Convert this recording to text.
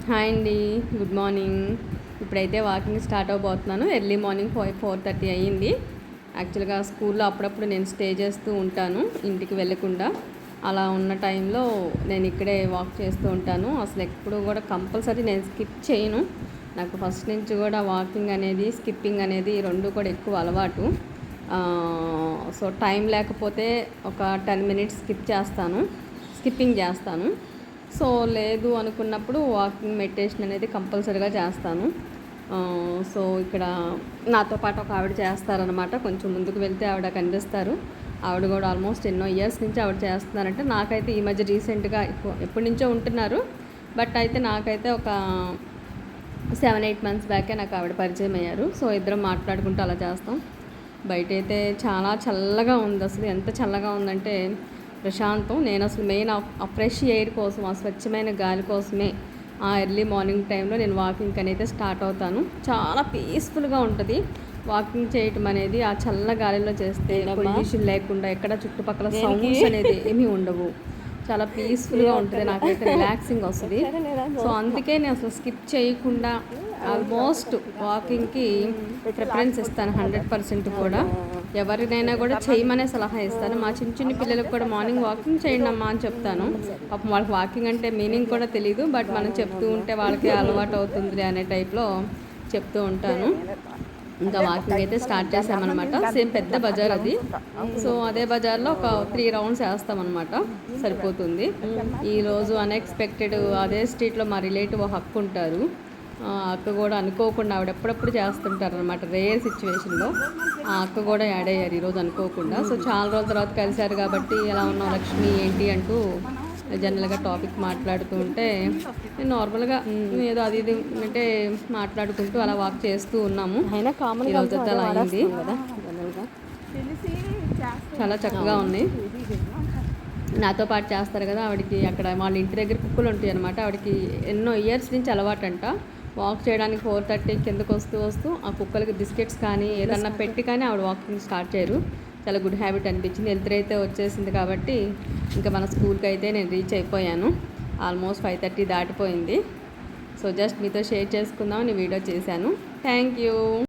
Hi అండి, good morning. ఇప్పుడైతే walking start అవబోతున్నాను. Early morning 4:30 అయ్యింది. యాక్చువల్గా స్కూల్లో అప్పుడప్పుడు నేను స్టే చేస్తూ ఉంటాను ఇంటికి వెళ్ళకుండా. అలా ఉన్న టైంలో నేను ఇక్కడే వాక్ చేస్తూ ఉంటాను. అసలు ఎప్పుడు కూడా కంపల్సరీ నేను స్కిప్ చేయను. నాకు ఫస్ట్ నుంచి కూడా వాకింగ్ అనేది, స్కిప్పింగ్ అనేది రెండు కూడా ఎక్కువ అలవాటు. సో టైం లేకపోతే ఒక 10 మినిట్స్ స్కిప్పింగ్ చేస్తాను. సో లేదు అనుకున్నప్పుడు వాకింగ్ మెడిటేషన్ అనేది కంపల్సరీగా చేస్తాను. సో ఇక్కడ నాతో పాటు ఒక ఆవిడ చేస్తారనమాట. కొంచెం ముందుకు వెళ్తే ఆవిడ కనిపిస్తారు. ఆవిడ కూడా ఆల్మోస్ట్ ఎన్నో ఇయర్స్ నుంచి ఆవిడ చేస్తున్నారంటే, నాకైతే ఈ మధ్య రీసెంట్గా ఎప్పటి నుంచో ఉంటున్నారు. బట్ అయితే నాకైతే ఒక 7-8 మంత్స్ బ్యాకే నాకు ఆవిడ పరిచయం అయ్యారు. సో ఇద్దరం మాట్లాడుకుంటూ అలా చేస్తాం. బయట అయితే చాలా చల్లగా ఉంది. అసలు ఎంత చల్లగా ఉందంటే ప్రశాంతం. నేను అసలు మెయిన్ ఆ ఫ్రెష్ ఎయిర్ కోసం, ఆ స్వచ్ఛమైన గాలి కోసమే ఆ ఎర్లీ మార్నింగ్ టైంలో నేను వాకింగ్కి అయితే స్టార్ట్ అవుతాను. చాలా పీస్ఫుల్గా ఉంటుంది వాకింగ్ చేయటం అనేది. ఆ చల్ల గాలిలో చేస్తే పొల్యూషన్ లేకుండా, ఎక్కడ చుట్టుపక్కల సౌండ్స్ అనేది ఏమీ ఉండవు. చాలా పీస్ఫుల్గా ఉంటుంది. నాకైతే రిలాక్సింగ్ వస్తుంది. సో అందుకే నేను అసలు స్కిప్ చేయకుండా ఆల్మోస్ట్ వాకింగ్కి ప్రిఫరెన్స్ ఇస్తాను. 100% కూడా ఎవరినైనా కూడా చేయమనే సలహా ఇస్తాను. మా చిన్న పిల్లలకు కూడా మార్నింగ్ వాకింగ్ చేయండి అమ్మా అని చెప్తాను. పాపం వాళ్ళకి వాకింగ్ అంటే మీనింగ్ కూడా తెలియదు. బట్ మనం చెప్తూ ఉంటే వాళ్ళకి అలవాటు అవుతుంది అనే టైప్లో చెప్తూ ఉంటాను. ఇంకా వాకింగ్ అయితే స్టార్ట్ చేసామన్నమాట. సేమ్ పెద్ద బజార్ అది. సో అదే బజార్లో ఒక 3 రౌండ్స్ వేస్తామన్నమాట, సరిపోతుంది. ఈరోజు అన్ఎక్స్పెక్టెడ్ అదే స్ట్రీట్లో మా రిలేటివ్ హక్కు ఉంటారు. అక్క కూడా అనుకోకుండా, ఆవిడ ఎప్పుడప్పుడు చేస్తుంటారు అనమాట, రేర్ సిచ్యువేషన్లో. ఆ అక్క కూడా యాడ్ అయ్యారు ఈరోజు అనుకోకుండా. సో చాలా రోజుల తర్వాత కలిశారు కాబట్టి, ఎలా ఉన్నావు లక్ష్మి ఏంటి అంటూ జనరల్గా టాపిక్ మాట్లాడుతూ ఉంటే, నేను నార్మల్గా ఏదో అది ఇది అంటే మాట్లాడుకుంటూ అలా వాక్ చేస్తూ ఉన్నాము. ఈరోజు అలా అయింది. చాలా చక్కగా ఉంది. నాతో పాటు చేస్తారు కదా, ఆవిడకి అక్కడ వాళ్ళ ఇంటి దగ్గర కుక్కలు ఉంటాయి అనమాట. ఆవిడకి ఎన్నో ఇయర్స్ నుంచి అలవాటంట. వాక్ చేయడానికి 4:30 కిందకు వస్తూ ఆ కుక్కలకి బిస్కెట్స్ కానీ ఏదన్నా పెట్టి కానీ ఆవిడ వాకింగ్ స్టార్ట్ చేయరు. చాలా గుడ్ హ్యాబిట్ అనిపించింది. వెళ్తురైతే వచ్చేసింది కాబట్టి ఇంకా మన స్కూల్కి అయితే నేను రీచ్ అయిపోయాను. ఆల్మోస్ట్ 5:30 దాటిపోయింది. సో జస్ట్ మీతో షేర్ చేసుకుందామని వీడియో చేశాను. Thank you.